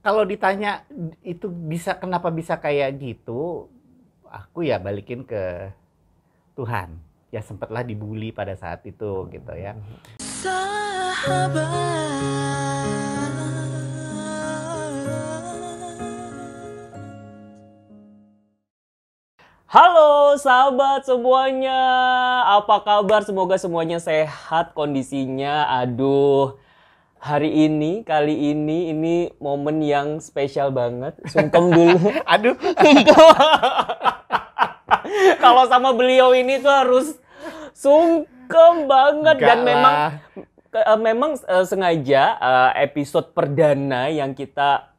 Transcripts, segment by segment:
kalau ditanya itu kenapa bisa kayak gitu, aku ya balikin ke Tuhan. Ya sempatlah dibully pada saat itu gitu ya. Halo sahabat semuanya, apa kabar? Semoga semuanya sehat kondisinya. Aduh, kali ini momen yang spesial banget. Sungkem dulu. Aduh, Kalau sama beliau ini tuh harus sungkem banget. enggak Dan memang lah. sengaja episode perdana yang kita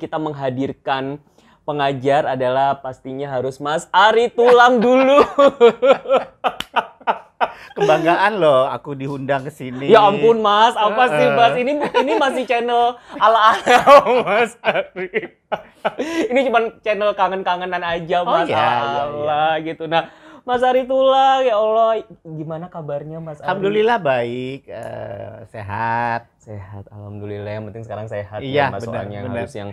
kita menghadirkan pengajar adalah pastinya harus Mas Ari Tulang dulu. Kebanggaan loh aku diundang ke sini. Ya ampun Mas, apa sih Mas? Ini masih channel ala-ala Mas Ari. Ini cuma channel kangen-kangenan aja Mas. Oh, iya, Allah iya. gitu. Nah, Mas Ari Tulang, ya Allah, gimana kabarnya Mas Ari? Alhamdulillah baik, sehat. Sehat, alhamdulillah. Yang penting sekarang sehat Iya, ya Mas. benar, Soalnya benar. harus yang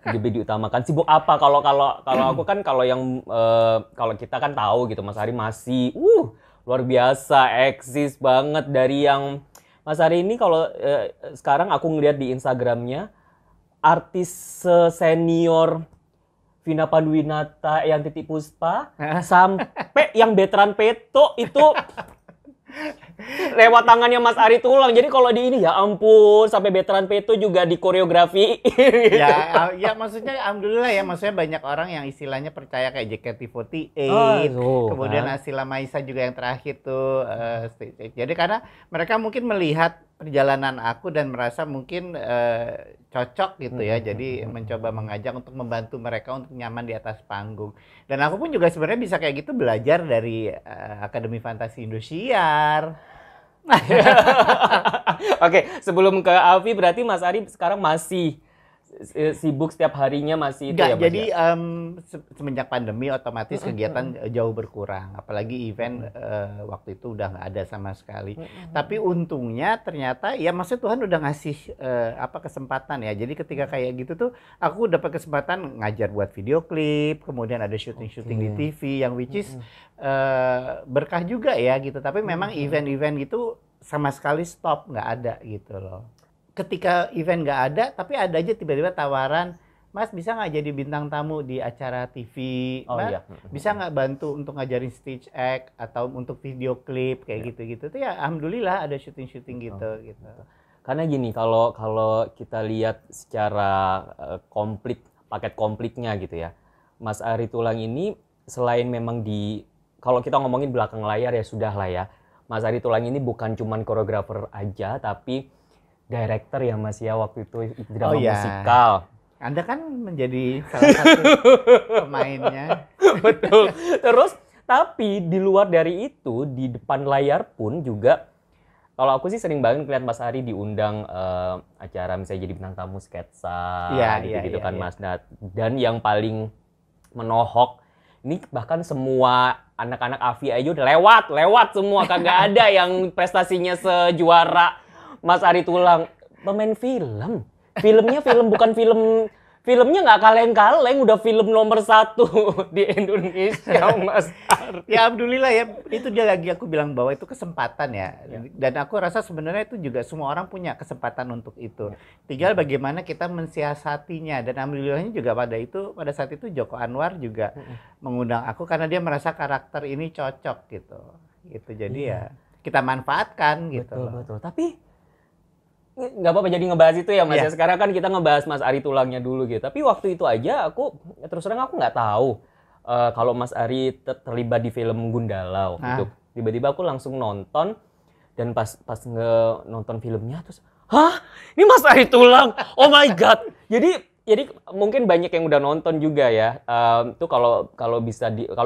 lebih diutamakan. Sibuk apa? Kalau aku kan kalau kita kan tahu gitu Mas Ari masih luar biasa, eksis banget dari yang Mas Ari ini kalau sekarang aku ngeliat di Instagramnya artis senior Vina Panduwinata, yang Titi Puspa, sampai yang Betran Peto itu lewat tangannya Mas Ari Tulang. Jadi kalau di ini ya ampun, sampai Betran Peto juga di koreografi. Ya maksudnya alhamdulillah ya, maksudnya banyak orang yang istilahnya percaya kayak JKT48, kemudian kan? Asila Maisa juga yang terakhir tuh. Jadi karena mereka mungkin melihat perjalanan aku dan merasa mungkin cocok gitu ya, jadi mencoba mengajak untuk membantu mereka untuk nyaman di atas panggung. Dan aku pun juga sebenarnya bisa kayak gitu belajar dari Akademi Fantasi Indosiar. Oke, sebelum ke Alfi, berarti Mas Ari sekarang masih sibuk setiap harinya masih itu Enggak, ya Mas? jadi semenjak pandemi otomatis kegiatan jauh berkurang. Apalagi event waktu itu udah nggak ada sama sekali. Tapi untungnya ternyata ya maksudnya Tuhan udah ngasih kesempatan ya. Jadi ketika kayak gitu tuh aku dapat kesempatan ngajar buat video klip, kemudian ada syuting-syuting di TV yang which is berkah juga ya gitu. Tapi memang event-event gitu sama sekali stop, nggak ada gitu loh. Ketika event nggak ada, tapi ada aja tiba-tiba tawaran, Mas bisa nggak jadi bintang tamu di acara TV? Mas, Iya. bisa nggak bantu untuk ngajarin stage act atau untuk video klip kayak gitu-gitu? Tuh ya alhamdulillah ada syuting-syuting gitu. Karena gini, kalau kita lihat secara paket komplitnya gitu ya, Mas Ari Tulang ini selain memang kalau kita ngomongin belakang layar ya sudah lah ya, Mas Ari Tulang ini bukan cuman koreografer aja, tapi director ya Mas ya, waktu itu drama musikal. Anda kan menjadi salah satu pemainnya. Betul. Terus tapi di luar dari itu, di depan layar pun juga, kalau aku sih sering banget lihat Mas Ari diundang acara misalnya jadi bintang tamu sketsa gitu kan Mas. Dan yang paling menohok, ini bahkan semua anak-anak AVI aja udah lewat semua, kagak ada yang prestasinya sejuara Mas Ari Tulang. Pemain filmnya bukan filmnya nggak kaleng-kaleng, udah film nomor 1 di Indonesia Mas Ari. Ya alhamdulillah ya, itu dia lagi aku bilang bahwa itu kesempatan ya. Dan aku rasa sebenarnya itu juga semua orang punya kesempatan untuk itu. Tinggal bagaimana kita mensiasatinya. Dan alhamdulillahnya juga pada saat itu Joko Anwar juga mengundang aku karena dia merasa karakter ini cocok gitu. Jadi ya kita manfaatkan gitu. Betul. Tapi nggak apa-apa jadi ngebahas itu ya Mas. Sekarang kan kita ngebahas Mas Ari Tulangnya dulu gitu. Tapi waktu itu aja terus terang aku nggak tahu kalau Mas Ari terlibat di film Gundala gitu. Tiba-tiba aku langsung nonton, dan pas nonton filmnya terus, hah? Ini Mas Ari Tulang? Oh my God! Jadi mungkin banyak yang udah nonton juga ya. Itu kalau kalau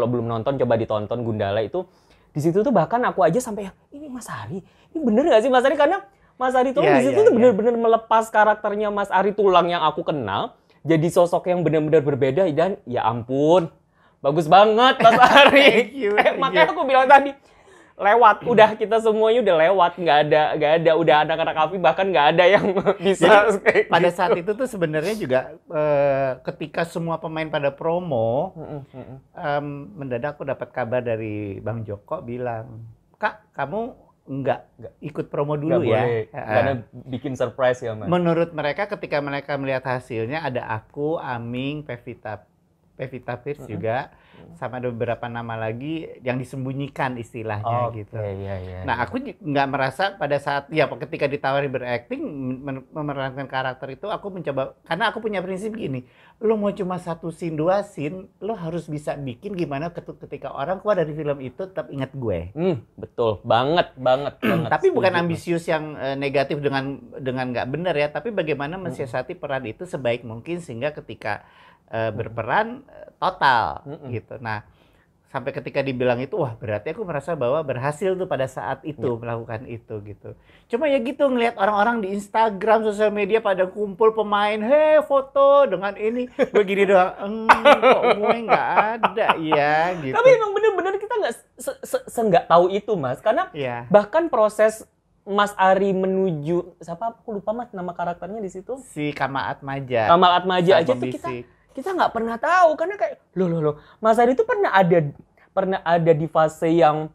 belum nonton coba ditonton Gundala itu. Di situ tuh bahkan aku aja sampai ini Mas Ari, ini bener nggak sih Mas Ari? Karena Mas Ari Tulang di situ tuh bener-bener melepas karakternya Mas Ari Tulang yang aku kenal jadi sosok yang benar-benar berbeda, dan ya ampun, bagus banget Mas Ari. Thank you. Makanya aku bilang tadi, lewat, udah kita semuanya udah lewat, nggak ada, udah anak-anak Afi bahkan nggak ada yang bisa. Jadi, pada saat itu tuh sebenarnya juga ketika semua pemain pada promo, mendadak aku dapat kabar dari Bang Joko bilang, Kak, kamu nggak ikut promo dulu Nggak ya. boleh, karena bikin surprise ya Mas. Menurut mereka ketika mereka melihat hasilnya ada aku, Aming, Pevita Pierce juga, sama ada beberapa nama lagi yang disembunyikan istilahnya gitu. Iya. Nah, aku nggak merasa pada saat ya ketika ditawari berakting memerankan karakter itu, aku mencoba, karena aku punya prinsip gini, lo mau cuma 1 scene 2 scene, lo harus bisa bikin gimana ketika orang keluar dari film itu tetap ingat gue. Betul banget. Tapi bukan ambisius yang negatif dengan nggak benar ya, tapi bagaimana mensiasati peran itu sebaik mungkin sehingga ketika berperan total gitu. Nah, sampai ketika dibilang itu, wah berarti aku merasa bahwa berhasil tuh pada saat itu melakukan itu gitu. Cuma ya gitu ngelihat orang-orang di Instagram, sosial media pada kumpul pemain, foto dengan ini, gue gini doang, kok gue nggak ada ya gitu. Tapi emang bener-bener kita nggak nggak tahu itu Mas, karena bahkan proses Mas Ari menuju siapa? Aku lupa Mas nama karakternya di situ. Si Kamal Atmaja. Kamal Atmaja aja tuh kita nggak pernah tahu karena kayak loh Mas Ari itu pernah ada di fase yang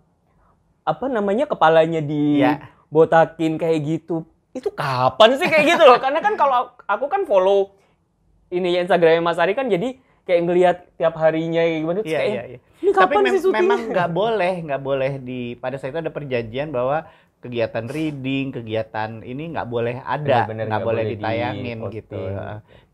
apa namanya kepalanya dibotakin kayak gitu. Itu kapan sih kayak gitu loh? Karena kan kalau aku kan follow ini Instagramnya Mas Ari kan jadi kayak ngelihat tiap harinya gimana tuh kayak ini kapan tapi sih memang nggak boleh pada saat itu ada perjanjian bahwa kegiatan reading, kegiatan ini nggak boleh ada, nggak boleh ditayangin gitu.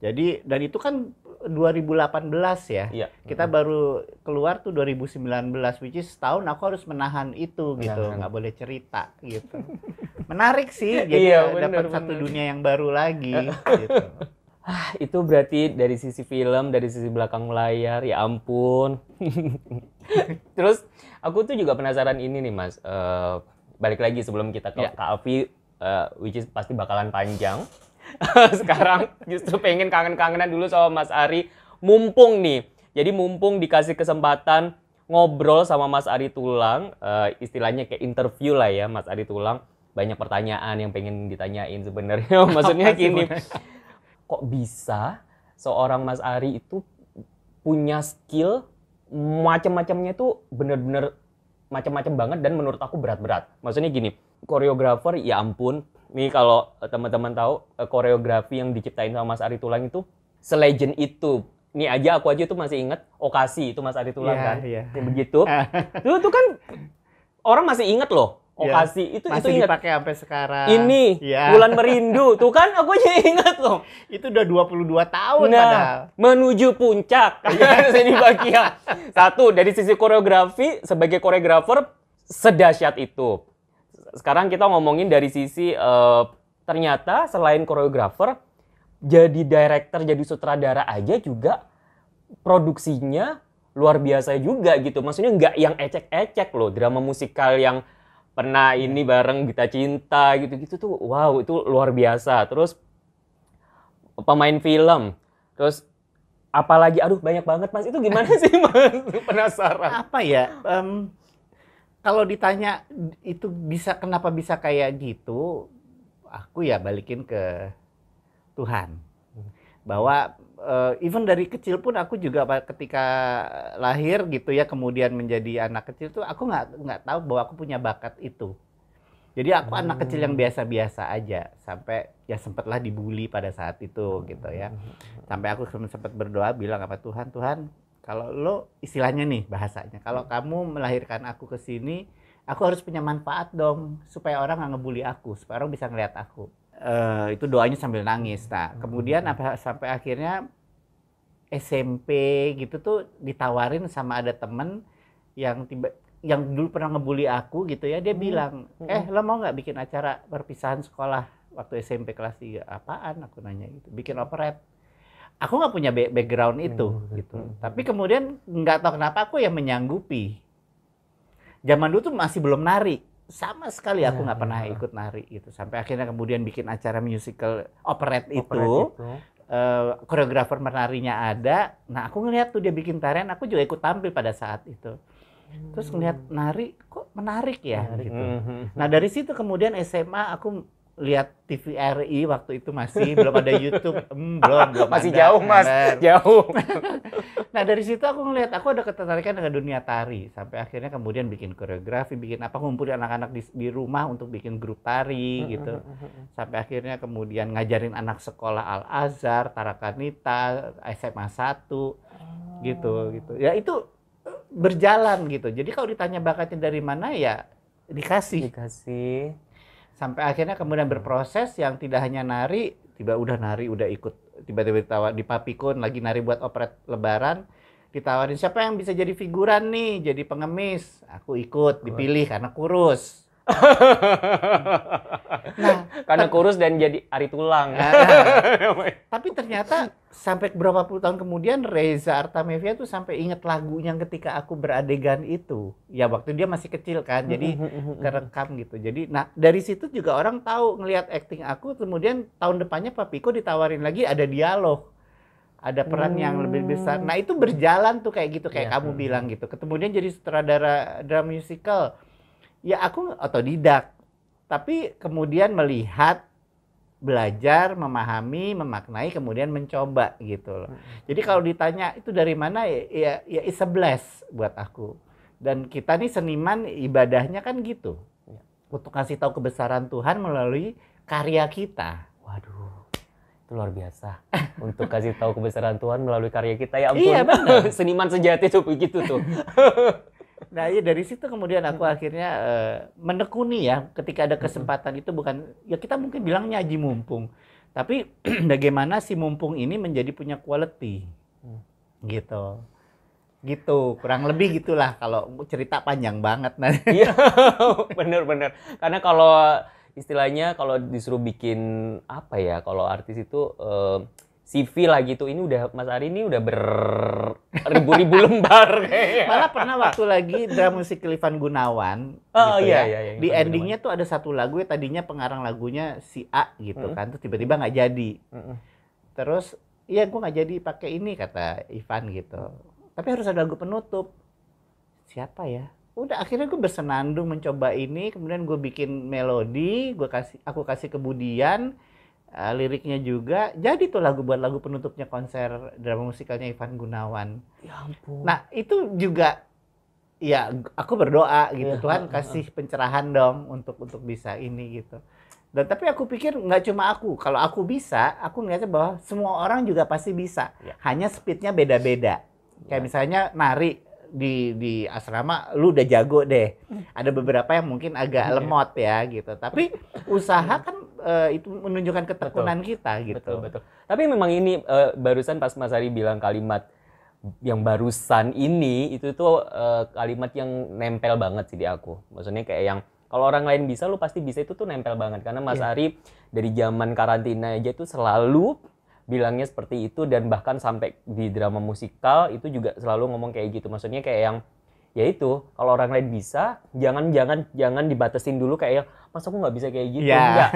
Jadi dan itu kan 2018 ya. Kita baru keluar tuh 2019, which is setahun aku harus menahan itu gitu, nggak boleh cerita gitu. Menarik sih, jadi dapat satu dunia yang baru lagi. Gitu. Itu berarti dari sisi film, dari sisi belakang layar, ya ampun. Terus aku tuh juga penasaran ini nih Mas. Balik lagi sebelum kita ke Afi, which is pasti bakalan panjang. Sekarang justru pengen kangen-kangenan dulu sama Mas Ari. Mumpung nih, jadi mumpung dikasih kesempatan ngobrol sama Mas Ari Tulang, istilahnya kayak interview lah ya Mas Ari Tulang. Banyak pertanyaan yang pengen ditanyain sebenarnya. Maksudnya gini, kok bisa seorang Mas Ari itu punya skill macam-macamnya tuh bener-bener macam-macam banget dan menurut aku berat-berat. Maksudnya gini, koreografer ya ampun. Nih kalau teman-teman tahu koreografi yang diciptain sama Mas Ari Tulang itu selegend itu. Nih aja aku aja tuh masih inget Okasi itu Mas Ari Tulang kan. Begitu. Itu kan orang masih inget loh. Okasi itu masih inget. Dipakai sampai sekarang. Ini Bulan Merindu. Tuh kan aku aja inget loh. Itu udah 22 tahun padahal. Menuju puncak. Sini bagian. Satu dari sisi koreografi sebagai koreografer sedahsyat itu. Sekarang kita ngomongin dari sisi ternyata selain koreografer, jadi director, jadi sutradara aja juga produksinya luar biasa juga gitu. Maksudnya nggak yang ecek-ecek loh. Drama musikal yang pernah ini bareng Gita Cinta gitu-gitu tuh, wow itu luar biasa. Terus pemain film, terus apalagi, aduh banyak banget Mas. Itu gimana sih Mas? Penasaran. Apa ya? Kalau ditanya itu kenapa bisa kayak gitu, aku ya balikin ke Tuhan. Bahwa even dari kecil pun aku juga ketika lahir gitu ya, kemudian menjadi anak kecil tuh aku nggak tahu bahwa aku punya bakat itu. Jadi aku anak kecil yang biasa-biasa aja, sampai ya sempatlah dibully pada saat itu gitu ya. Sampai aku sempat berdoa bilang apa, Tuhan, kalau lo istilahnya nih bahasanya, kalau kamu melahirkan aku ke sini, aku harus punya manfaat dong, supaya orang nggak ngebully aku, supaya orang bisa ngeliat aku. Itu doanya sambil nangis. Nah, kemudian sampai akhirnya SMP gitu tuh ditawarin sama ada temen yang dulu pernah ngebully aku gitu ya, dia bilang, lo mau nggak bikin acara perpisahan sekolah waktu SMP kelas 3? Apaan? Aku nanya gitu. Bikin operet. Aku nggak punya background itu gitu. Tapi kemudian nggak tahu kenapa aku yang menyanggupi. Zaman dulu tuh masih belum nari. Sama sekali aku nggak pernah ikut nari gitu. Sampai akhirnya kemudian bikin acara musical operet itu. Koreografer menarinya ada. Nah, aku ngeliat tuh dia bikin tarian, aku juga ikut tampil pada saat itu. Terus ngeliat nari, kok menarik ya gitu. Nah dari situ kemudian SMA aku lihat TVRI waktu itu masih belum ada YouTube, belum Masih ada, jauh Mas, jauh. Nah dari situ aku ngelihat aku ada ketertarikan dengan dunia tari sampai akhirnya kemudian bikin koreografi, bikin apa, ngumpulin anak-anak di rumah untuk bikin grup tari gitu. Sampai akhirnya kemudian ngajarin anak sekolah Al Azhar, Tarakanita, SMA 1 gitu. Ya itu berjalan gitu. Jadi kalau ditanya bakatnya dari mana ya dikasih. Sampai akhirnya kemudian berproses yang tidak hanya nari, udah ikut, tiba-tiba ditawar di Papikun lagi nari buat operet Lebaran, ditawarin siapa yang bisa jadi figuran nih, jadi pengemis, aku ikut, dipilih karena kurus. Nah, karena kurus dan jadi Ari Tulang. Tapi ternyata sampai berapa puluh tahun kemudian Reza Artamevia tuh sampai inget lagunya ketika aku beradegan itu. Ya waktu dia masih kecil kan, jadi kerekam gitu. Jadi nah dari situ juga orang tahu ngelihat acting aku, kemudian tahun depannya Papiko ditawarin lagi ada dialog. Ada peran yang lebih besar. Nah itu berjalan tuh kayak gitu, kayak kamu bilang gitu. Kemudian jadi sutradara drama musical. Ya aku otodidak, tapi kemudian melihat, belajar, memahami, memaknai, kemudian mencoba gitu loh. Jadi kalau ditanya itu dari mana ya it's a bless buat aku. Dan kita nih seniman ibadahnya kan gitu. Untuk kasih tahu kebesaran Tuhan melalui karya kita. Waduh, itu luar biasa. Untuk kasih tahu kebesaran Tuhan melalui karya kita, ya ampun. Iya benar. Seniman sejati tuh begitu tuh. Nah, ya dari situ kemudian aku akhirnya menekuni ya, ketika ada kesempatan itu bukan, ya kita mungkin bilangnya aji mumpung. Tapi bagaimana si mumpung ini menjadi punya quality. Gitu. Gitu, kurang lebih gitulah kalau cerita panjang banget. Iya, bener-bener. Karena kalau istilahnya kalau disuruh bikin apa ya, kalau artis itu CV lah gitu, ini udah Mas Ari ini udah beribu-ribu lembar kayaknya. Malah pernah waktu lagi drama musik Ivan Gunawan gitu ya. Di endingnya tuh ada satu lagu ya, tadinya pengarang lagunya si A gitu kan, terus tiba-tiba nggak jadi. Terus iya gue nggak jadi pakai ini kata Ivan gitu. Tapi harus ada lagu penutup. Siapa ya? Udah akhirnya gue bersenandung mencoba ini, kemudian gue bikin melodi, aku kasih ke Budian. Liriknya juga, jadi tuh buat lagu penutupnya konser drama musikalnya Ivan Gunawan. Ya ampun. Nah itu juga, ya aku berdoa gitu, Tuhan kasih pencerahan dong untuk bisa ini gitu. Dan tapi aku pikir nggak cuma aku, kalau aku bisa, aku ngeliatnya bahwa semua orang juga pasti bisa. Hanya speednya beda-beda. Kayak misalnya nari di asrama, lu udah jago deh. Ada beberapa yang mungkin agak lemot ya gitu. Tapi usaha kan itu menunjukkan ketekunan kita gitu. Betul. Tapi memang ini barusan pas Mas Ari bilang kalimat yang barusan ini, itu tuh kalimat yang nempel banget sih di aku. Maksudnya kayak yang kalau orang lain bisa, lu pasti bisa, itu tuh nempel banget. Karena Mas Ari dari zaman karantina aja tuh selalu bilangnya seperti itu, dan bahkan sampai di drama musikal itu juga selalu ngomong kayak gitu. Maksudnya kayak yang ya itu, kalau orang lain bisa, jangan dibatasin dulu kayak yang masa aku nggak bisa kayak gitu. Enggak.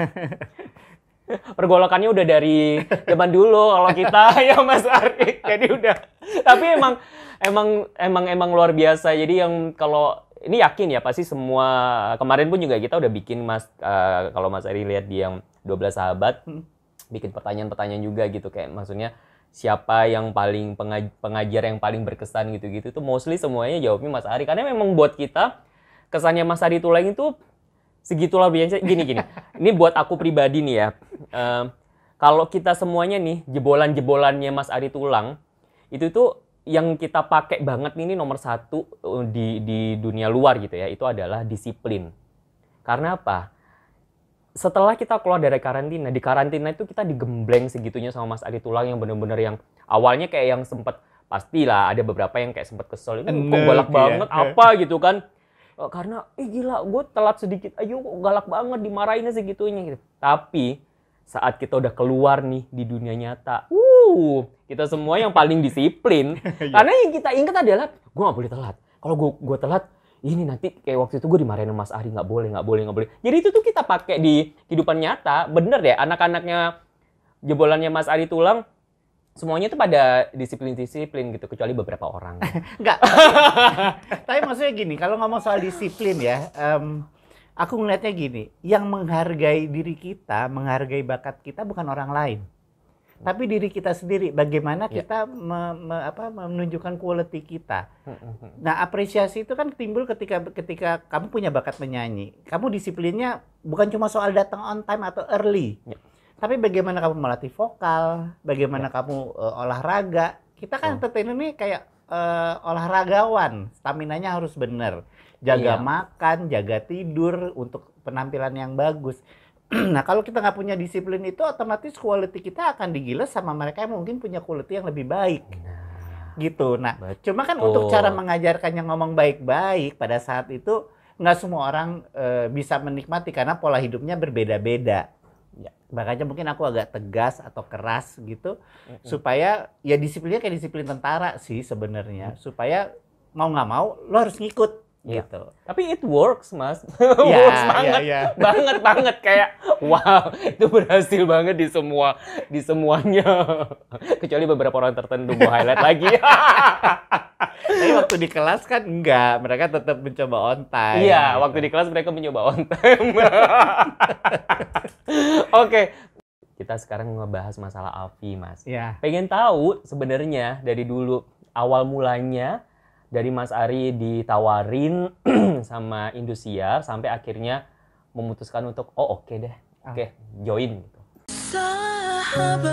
Pergolakannya udah dari zaman dulu kalau kita ya Mas Ari. Jadi udah. Tapi emang luar biasa. Jadi yang kalau ini yakin ya pasti semua, kemarin pun juga kita udah bikin kalau Mas Ari lihat di yang 12 sahabat, bikin pertanyaan-pertanyaan juga gitu, kayak maksudnya siapa yang paling pengajar yang paling berkesan gitu-gitu tuh mostly semuanya jawabnya Mas Ari, karena memang buat kita kesannya Mas Ari Tulang itu segitulah biasa. Gini ini buat aku pribadi nih ya, kalau kita semuanya nih jebolan-jebolannya Mas Ari Tulang itu tuh yang kita pakai banget ini nomor satu di dunia luar gitu ya, itu adalah disiplin. Karena apa? Setelah kita keluar dari karantina, di karantina itu kita digembleng segitunya sama Mas Ari Tulang yang bener-bener yang awalnya kayak yang sempet, pastilah ada beberapa yang kayak sempet kesel, ini kok galak banget apa gitu kan, karena gila gue telat sedikit ayo kok galak banget dimarahinnya segitunya gitu. Tapi saat kita udah keluar nih di dunia nyata, kita semua yang paling disiplin. Karena yang kita ingat adalah gue nggak boleh telat. Kalau gue telat, ini nanti kayak waktu itu gue dimarahin sama Mas Ari, nggak boleh. Jadi itu tuh kita pakai di kehidupan nyata, bener deh. Anak-anaknya jebolannya Mas Ari Tulang, semuanya tuh pada disiplin-disiplin gitu, kecuali beberapa orang. Enggak. Tapi maksudnya gini, kalau ngomong soal disiplin ya, aku ngelihatnya gini, yang menghargai diri kita, menghargai bakat kita bukan orang lain, tapi diri kita sendiri. Bagaimana kita menunjukkan quality kita. Nah, apresiasi itu kan timbul ketika kamu punya bakat menyanyi. Kamu disiplinnya bukan cuma soal datang on time atau early, tapi bagaimana kamu melatih vokal, bagaimana kamu olahraga. Kita kan entertainer ini kayak olahragawan, staminanya harus benar. Jaga makan, jaga tidur untuk penampilan yang bagus. Nah, kalau kita nggak punya disiplin itu, otomatis quality kita akan digiles sama mereka yang mungkin punya quality yang lebih baik. Gitu. Nah, cuma kan untuk cara mengajarkannya ngomong baik-baik pada saat itu, nggak semua orang bisa menikmati karena pola hidupnya berbeda-beda. Makanya mungkin aku agak tegas atau keras gitu, supaya ya disiplinnya kayak disiplin tentara sih sebenarnya. Supaya mau nggak mau, lo harus ngikut. Gitu. Tapi it works, Mas. Works banget. Banget kayak wow, itu berhasil banget di semuanya. Kecuali beberapa orang tertentu mau highlight lagi. Tapi waktu di kelas kan enggak, mereka tetap mencoba on time. Iya, gitu. Waktu di kelas mereka mencoba on time. Oke. Kita sekarang ngebahas masalah Afi, Mas. Iya. Pengen tahu sebenarnya dari dulu awal mulanya dari Mas Ari ditawarin sama Indosiar sampai akhirnya memutuskan untuk oke deh, join gitu. Sahabat.